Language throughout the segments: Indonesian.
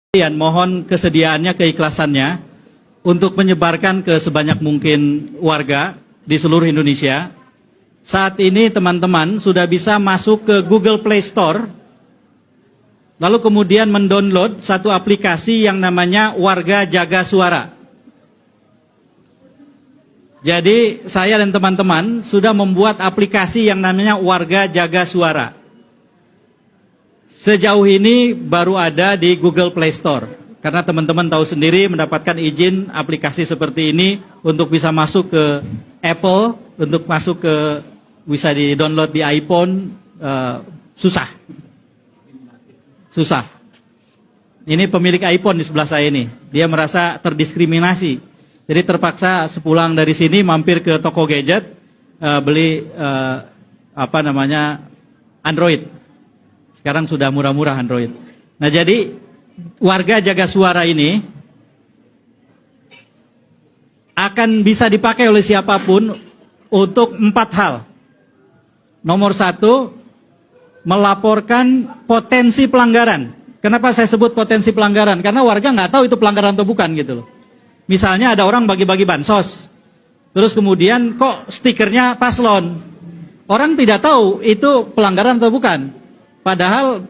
Mohon kesediaannya, keikhlasannya untuk menyebarkan ke sebanyak mungkin warga di seluruh Indonesia. Saat ini teman-teman sudah bisa masuk ke Google Play Store, lalu kemudian mendownload satu aplikasi yang namanya Warga Jaga Suara. Jadi saya dan teman-teman sudah membuat aplikasi yang namanya Warga Jaga Suara. Sejauh ini baru ada di Google Play Store. Karena teman-teman tahu sendiri mendapatkan izin aplikasi seperti ini untuk bisa masuk ke Apple, untuk masuk ke bisa di-download di iPhone, susah. Susah. Ini pemilik iPhone di sebelah saya ini. Dia merasa terdiskriminasi. Jadi terpaksa sepulang dari sini mampir ke toko gadget, beli Android. Sekarang sudah murah-murah Android. Nah jadi Warga Jaga Suara ini akan bisa dipakai oleh siapapun untuk 4 hal. Nomor 1, melaporkan potensi pelanggaran. Kenapa saya sebut potensi pelanggaran? Karena warga nggak tahu itu pelanggaran atau bukan gitu loh. Misalnya ada orang bagi-bagi bansos, terus kemudian kok stikernya paslon. Orang tidak tahu itu pelanggaran atau bukan. Padahal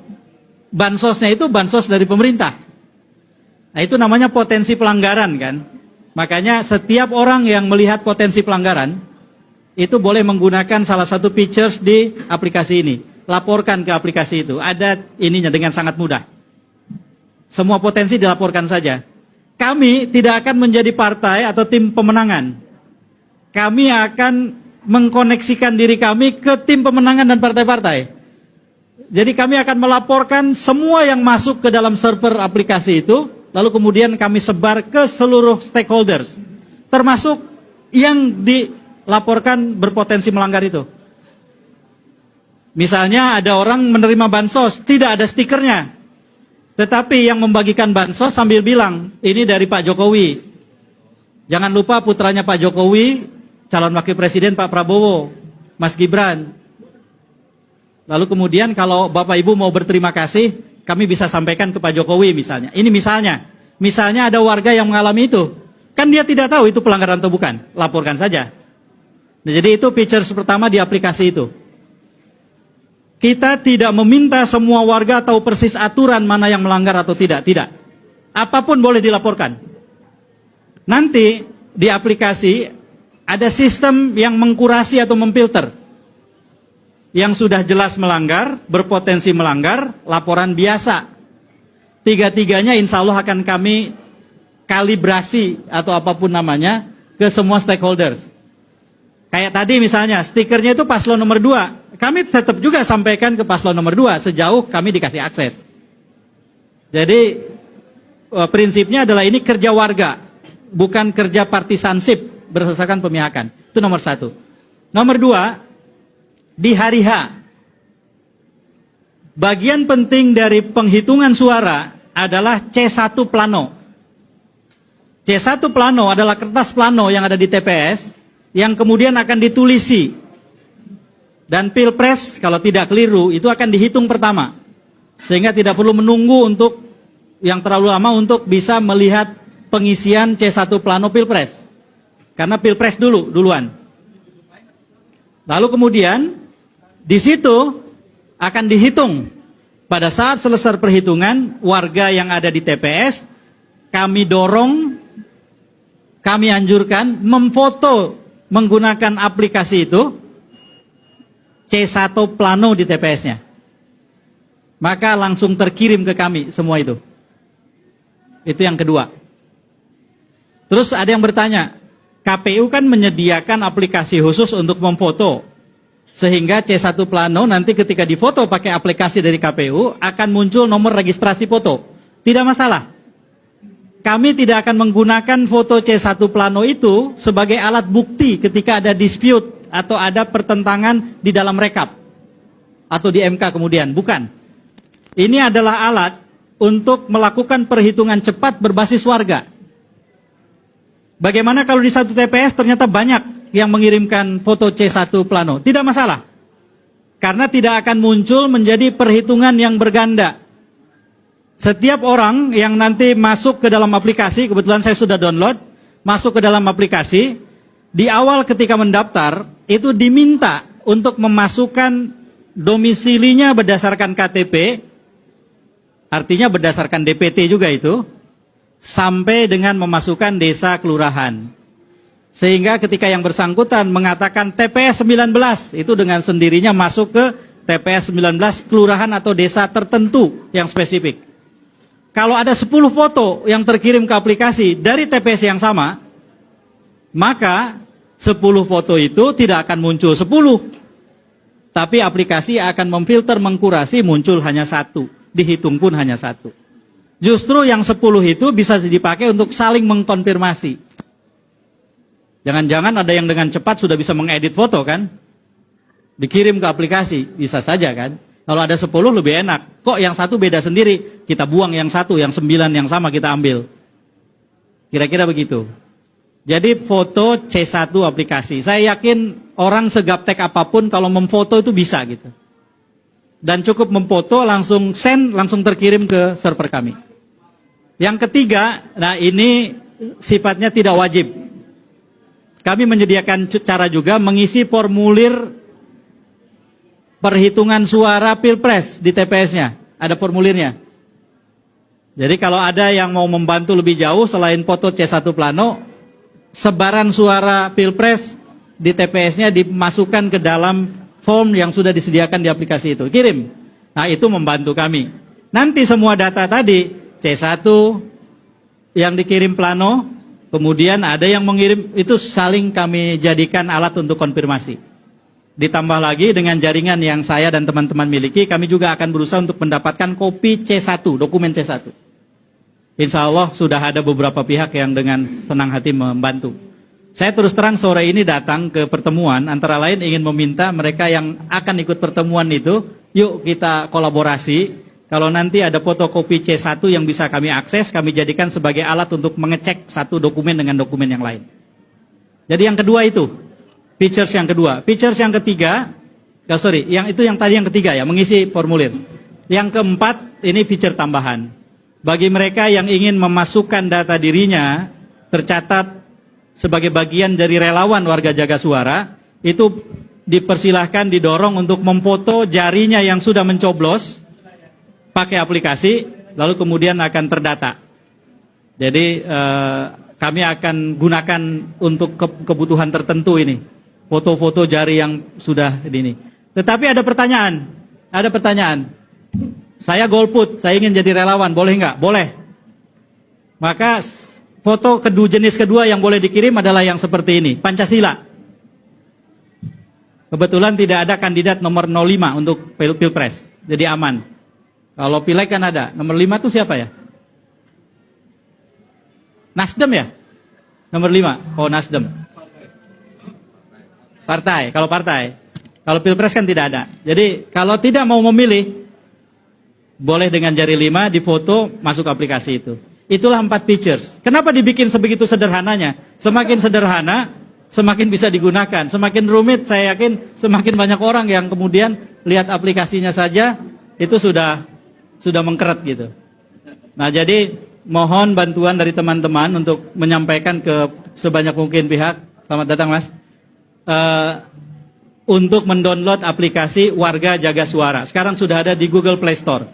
bansosnya itu bansos dari pemerintah. Nah itu namanya potensi pelanggaran kan. Makanya setiap orang yang melihat potensi pelanggaran itu boleh menggunakan salah satu features di aplikasi ini. Laporkan ke aplikasi itu. Ada ininya dengan sangat mudah. Semua potensi dilaporkan saja. Kami tidak akan menjadi partai atau tim pemenangan. Kami akan mengkoneksikan diri kami ke tim pemenangan dan partai-partai. Jadi kami akan melaporkan semua yang masuk ke dalam server aplikasi itu, lalu kemudian kami sebar ke seluruh stakeholders, termasuk yang dilaporkan berpotensi melanggar itu. Misalnya ada orang menerima bansos, tidak ada stikernya, tetapi yang membagikan bansos sambil bilang, ini dari Pak Jokowi. Jangan lupa putranya Pak Jokowi, calon wakil presiden Pak Prabowo, Mas Gibran. Lalu kemudian kalau Bapak Ibu mau berterima kasih, kami bisa sampaikan ke Pak Jokowi misalnya. Ini misalnya ada warga yang mengalami itu. Kan dia tidak tahu itu pelanggaran atau bukan, laporkan saja. Nah, jadi itu features pertama di aplikasi itu. Kita tidak meminta semua warga tahu persis aturan mana yang melanggar atau tidak. Apapun boleh dilaporkan. Nanti di aplikasi ada sistem yang mengkurasi atau memfilter. Yang sudah jelas melanggar, berpotensi melanggar, laporan biasa. Tiga-tiganya insya Allah akan kami kalibrasi atau apapun namanya ke semua stakeholders. Kayak tadi misalnya, stikernya itu paslon nomor 2. Kami tetap juga sampaikan ke paslon nomor 2 sejauh kami dikasih akses. Jadi prinsipnya adalah ini kerja warga, bukan kerja partisansip berdasarkan pemihakan. Itu nomor 1. Nomor 2, di hari H, bagian penting dari penghitungan suara adalah C1 plano. C1 plano adalah kertas plano yang ada di TPS, yang kemudian akan ditulisi. Dan Pilpres, kalau tidak keliru, itu akan dihitung pertama. Sehingga tidak perlu menunggu untuk yang terlalu lama untuk bisa melihat pengisian C1 plano Pilpres. Karena Pilpres duluan. Lalu kemudian di situ akan dihitung. Pada saat selesai perhitungan, warga yang ada di TPS, kami dorong, kami anjurkan memfoto menggunakan aplikasi itu, C1 plano di TPS-nya. Maka langsung terkirim ke kami semua itu. Itu yang kedua. Terus ada yang bertanya, KPU kan menyediakan aplikasi khusus untuk memfoto. Sehingga C1 plano nanti ketika difoto pakai aplikasi dari KPU akan muncul nomor registrasi foto. Tidak masalah. Kami tidak akan menggunakan foto C1 plano itu sebagai alat bukti ketika ada dispute atau ada pertentangan di dalam rekap. Atau di MK kemudian. Bukan. Ini adalah alat untuk melakukan perhitungan cepat berbasis warga. Bagaimana kalau di satu TPS ternyata banyak yang mengirimkan foto C1 plano? Tidak masalah. Karena tidak akan muncul menjadi perhitungan yang berganda. Setiap orang yang nanti masuk ke dalam aplikasi, kebetulan saya sudah download, masuk ke dalam aplikasi, di awal ketika mendaftar, itu diminta untuk memasukkan domisilinya berdasarkan KTP, artinya berdasarkan DPT juga itu, sampai dengan memasukkan desa kelurahan. Sehingga ketika yang bersangkutan mengatakan TPS 19, itu dengan sendirinya masuk ke TPS 19 kelurahan atau desa tertentu yang spesifik. Kalau ada 10 foto yang terkirim ke aplikasi dari TPS yang sama, maka 10 foto itu tidak akan muncul 10. Tapi aplikasi akan memfilter, mengkurasi, muncul hanya 1. Dihitung pun hanya 1. Justru yang 10 itu bisa dipakai untuk saling mengkonfirmasi. Jangan-jangan ada yang dengan cepat sudah bisa mengedit foto kan? Dikirim ke aplikasi, bisa saja kan? Kalau ada 10 lebih enak. Kok yang 1 beda sendiri? Kita buang yang 1, yang 9 yang sama kita ambil. Kira-kira begitu. Jadi foto C1 aplikasi. Saya yakin orang segaptek apapun kalau memfoto itu bisa gitu. Dan cukup memfoto langsung send, langsung terkirim ke server kami. Yang ketiga, nah ini sifatnya tidak wajib. Kami menyediakan cara juga mengisi formulir perhitungan suara Pilpres di TPS-nya. Ada formulirnya. Jadi kalau ada yang mau membantu lebih jauh selain foto C1 plano, sebaran suara Pilpres di TPS-nya dimasukkan ke dalam form yang sudah disediakan di aplikasi itu. Kirim. Nah itu membantu kami. Nanti semua data tadi, C1 yang dikirim plano, kemudian ada yang mengirim, itu saling kami jadikan alat untuk konfirmasi. Ditambah lagi dengan jaringan yang saya dan teman-teman miliki, kami juga akan berusaha untuk mendapatkan kopi C1, dokumen C1. Insya Allah sudah ada beberapa pihak yang dengan senang hati membantu. Saya terus terang sore ini datang ke pertemuan, antara lain ingin meminta mereka yang akan ikut pertemuan itu, yuk kita kolaborasi. Kalau nanti ada fotokopi C1 yang bisa kami akses, kami jadikan sebagai alat untuk mengecek satu dokumen dengan dokumen yang lain. Jadi yang kedua itu. Features yang kedua. Features yang ketiga, yang ketiga ya, mengisi formulir. Yang keempat, ini feature tambahan. Bagi mereka yang ingin memasukkan data dirinya, tercatat sebagai bagian dari relawan warga jaga suara, itu dipersilahkan, didorong untuk memfoto jarinya yang sudah mencoblos, pakai aplikasi, lalu kemudian akan terdata. Jadi kami akan gunakan untuk kebutuhan tertentu ini. Foto-foto jari yang sudah ini. Tetapi ada pertanyaan. Saya golput, saya ingin jadi relawan, boleh nggak? Boleh. Maka foto jenis kedua yang boleh dikirim adalah yang seperti ini, Pancasila. Kebetulan tidak ada kandidat nomor 05 untuk Pilpres, jadi aman. Kalau Pileg kan ada, nomor 5 itu siapa ya? Nasdem ya? Nomor 5, oh Nasdem. Partai, kalau Pilpres kan tidak ada. Jadi kalau tidak mau memilih, boleh dengan jari 5 difoto, masuk aplikasi itu. Itulah 4 features. Kenapa dibikin sebegitu sederhananya? Semakin sederhana, semakin bisa digunakan. Semakin rumit, saya yakin semakin banyak orang yang kemudian lihat aplikasinya saja, itu sudah mengkeret gitu. Nah jadi mohon bantuan dari teman-teman untuk menyampaikan ke sebanyak mungkin pihak. Selamat datang Mas. Untuk mendownload aplikasi Warga Jaga Suara. Sekarang sudah ada di Google Play Store.